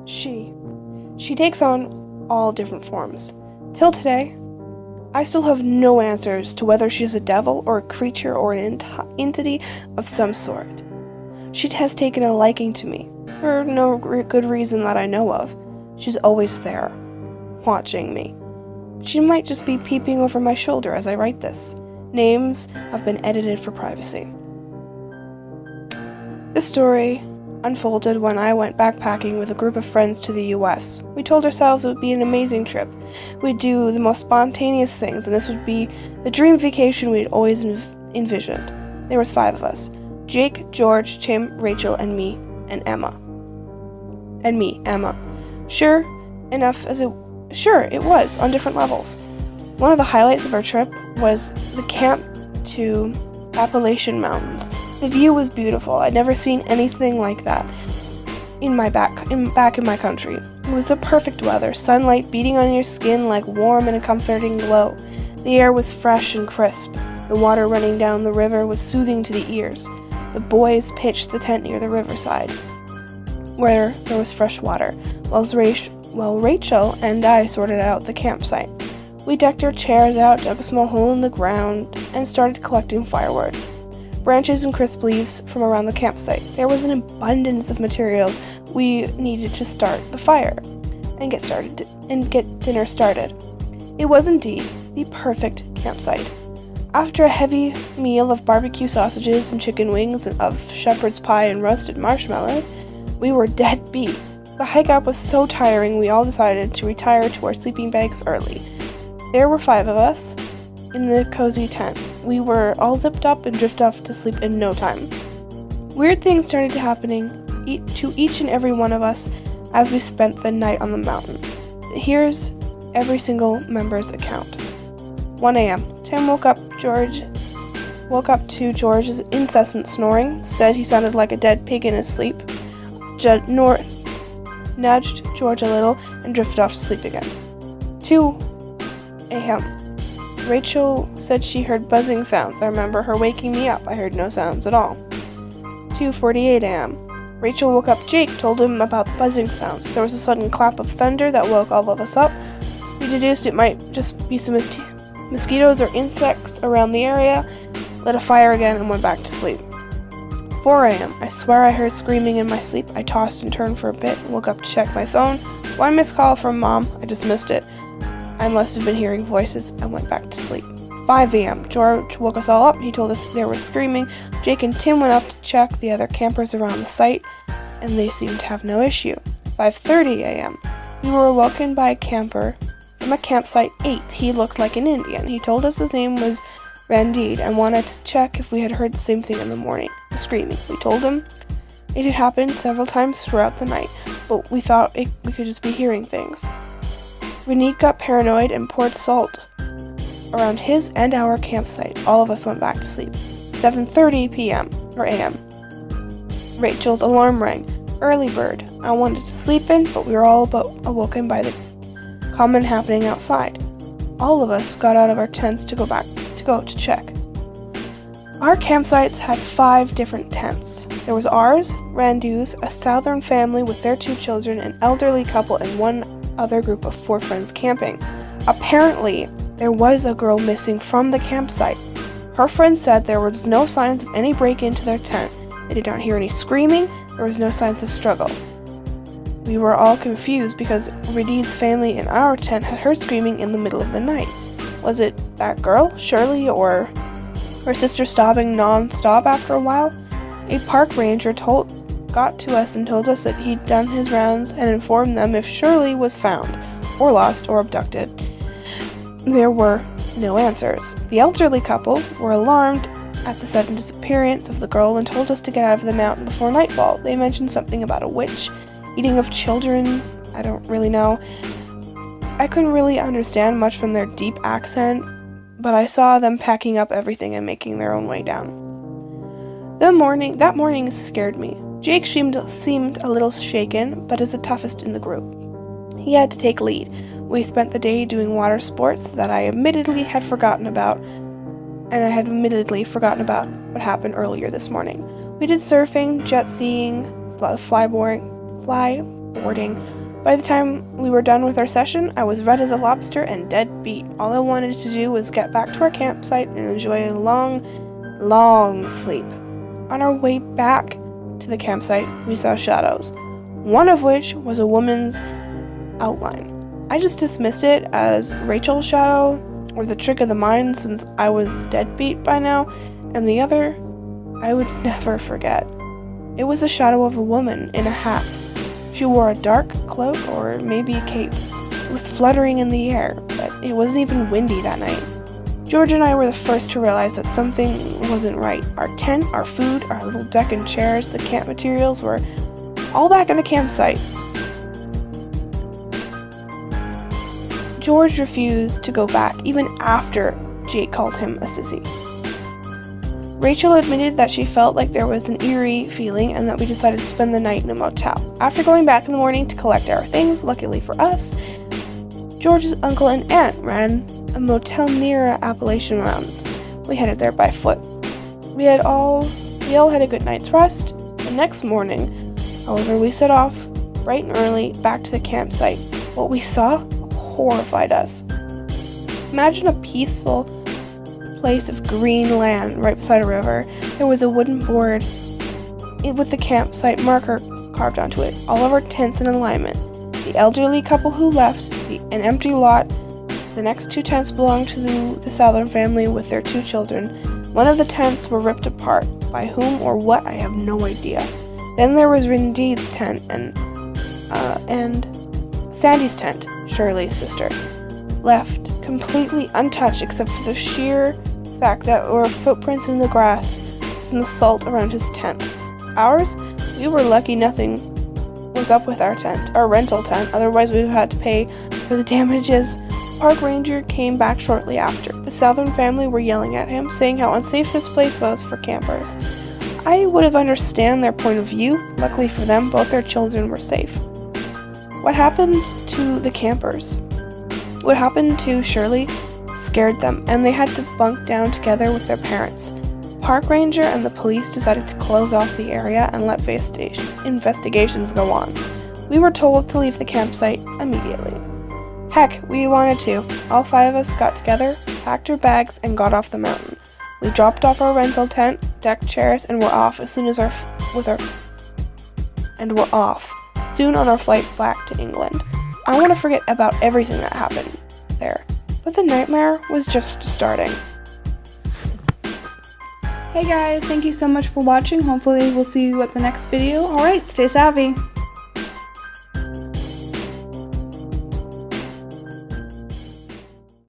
She takes on all different forms. Till today, I still have no answers to whether she is a devil or a creature or an entity of some sort. She has taken a liking to me, for no good reason that I know of. She's always there, watching me. She might just be peeping over my shoulder as I write this. Names have been edited for privacy. This story unfolded when I went backpacking with a group of friends to the US. We told ourselves it would be an amazing trip. We'd do the most spontaneous things, and this would be the dream vacation we'd always envisioned. There was 5 of us. Jake, George, Tim, Rachel, and me, and Emma. Emma. Sure, it was, on different levels. One of the highlights of our trip was the camp to Appalachian Mountains. The view was beautiful. I'd never seen anything like that back in my country. It was the perfect weather, sunlight beating on your skin like warm and a comforting glow. The air was fresh and crisp. The water running down the river was soothing to the ears. The boys pitched the tent near the riverside, where there was fresh water, while Rachel and I sorted out the campsite. We decked our chairs out, dug a small hole in the ground, and started collecting firewood. Branches and crisp leaves from around the campsite. There was an abundance of materials we needed to start the fire and get dinner started. It was indeed the perfect campsite. After a heavy meal of barbecue sausages and chicken wings and of shepherd's pie and roasted marshmallows, we were dead beat. The hike up was so tiring we all decided to retire to our sleeping bags early. There were 5 of us in the cozy tent. We were all zipped up and drifted off to sleep in no time. Weird things started happening to each and every one of us as we spent the night on the mountain. Here's every single member's account. 1 a.m. Tim woke up to George's incessant snoring, said he sounded like a dead pig in his sleep, nudged George a little, and drifted off to sleep again. 2 a.m. Rachel said she heard buzzing sounds. I remember her waking me up. I heard no sounds at all. 2:48 a.m. Rachel woke up Jake, told him about the buzzing sounds. There was a sudden clap of thunder that woke all of us up. We deduced it might just be some mosquitoes or insects around the area, lit a fire again, and went back to sleep. 4 a.m. I swear I heard screaming in my sleep. I tossed and turned for a bit, woke up to check my phone. 1 missed call from Mom. I just missed it. I must have been hearing voices. I went back to sleep. 5 a.m. George woke us all up. He told us there was screaming. Jake and Tim went up to check the other campers around the site, and they seemed to have no issue. 5:30 a.m. We were awoken by a camper from a campsite 8. He looked like an Indian. He told us his name was Randeed and wanted to check if we had heard the same thing in the morning, the screaming. We told him it had happened several times throughout the night, but we thought we could just be hearing things. Randeed got paranoid and poured salt around his and our campsite. All of us went back to sleep. 7:30 p.m. or a.m. Rachel's alarm rang. Early bird. I wanted to sleep in, but we were all but awoken by the common happening outside. All of us got out of our tents to go to check. Our campsites had 5 different tents. There was ours, Randu's, a southern family with their 2 children, an elderly couple, and one other group of 4 friends camping. Apparently, there was a girl missing from the campsite. Her friend said there was no signs of any break-in to their tent. They did not hear any screaming. There was no signs of struggle. We were all confused because Randeed's family in our tent had heard screaming in the middle of the night. Was it that girl, Shirley, or her sister stopping non-stop after a while? A park ranger got to us and told us that he'd done his rounds and informed them if Shirley was found, or lost, or abducted. There were no answers. The elderly couple were alarmed at the sudden disappearance of the girl and told us to get out of the mountain before nightfall. They mentioned something about a witch, eating of children. I don't really know. I couldn't really understand much from their deep accent, but I saw them packing up everything and making their own way down. That morning scared me. Jake seemed a little shaken, but is the toughest in the group. He had to take lead. We spent the day doing water sports that I admittedly had forgotten about, and I had admittedly forgotten about what happened earlier this morning. We did surfing, jet skiing, flyboarding, By the time we were done with our session, I was red as a lobster and dead beat. All I wanted to do was get back to our campsite and enjoy a long, long sleep. On our way back to the campsite, we saw shadows, one of which was a woman's outline. I just dismissed it as Rachel's shadow, or the trick of the mind, since I was dead beat by now, and the other I would never forget. It was a shadow of a woman in a hat. She wore a dark cloak, or maybe a cape. It was fluttering in the air, but it wasn't even windy that night. George and I were the first to realize that something wasn't right. Our tent, our food, our little deck and chairs, the camp materials were all back in the campsite. George refused to go back, even after Jake called him a sissy. Rachel admitted that she felt like there was an eerie feeling and that we decided to spend the night in a motel. After going back in the morning to collect our things, luckily for us, George's uncle and aunt ran a motel near Appalachian Mountains. We headed there by foot. We all had a good night's rest. The next morning, however, we set off bright and early back to the campsite. What we saw horrified us. Imagine a peaceful place of green land right beside a river. There was a wooden board with the campsite marker carved onto it. All of our tents in alignment. The elderly couple who left, an empty lot. The next 2 tents belonged to the Southern family with their 2 children. One of the tents were ripped apart. By whom or what, I have no idea. Then there was Rindeed's tent and Sandy's tent, Shirley's sister, left completely untouched except for the sheer fact that there were footprints in the grass from the salt around his tent. Ours, we were lucky nothing was up with our rental tent, otherwise we would have had to pay for the damages. Park ranger came back shortly after. The Southern family were yelling at him, saying how unsafe this place was for campers. I would have understood their point of view. Luckily for them, both their children were safe. What happened to the campers? What happened to Shirley scared them, and they had to bunk down together with their parents. Park ranger and the police decided to close off the area and let investigations go on. We were told to leave the campsite immediately. Heck, we wanted to. All 5 of us got together, packed our bags, and got off the mountain. We dropped off our rental tent, deck chairs, and were off soon on our flight back to England. I want to forget about everything that happened there, but the nightmare was just starting. Hey guys, thank you so much for watching. Hopefully we'll see you at the next video. Alright, stay savvy.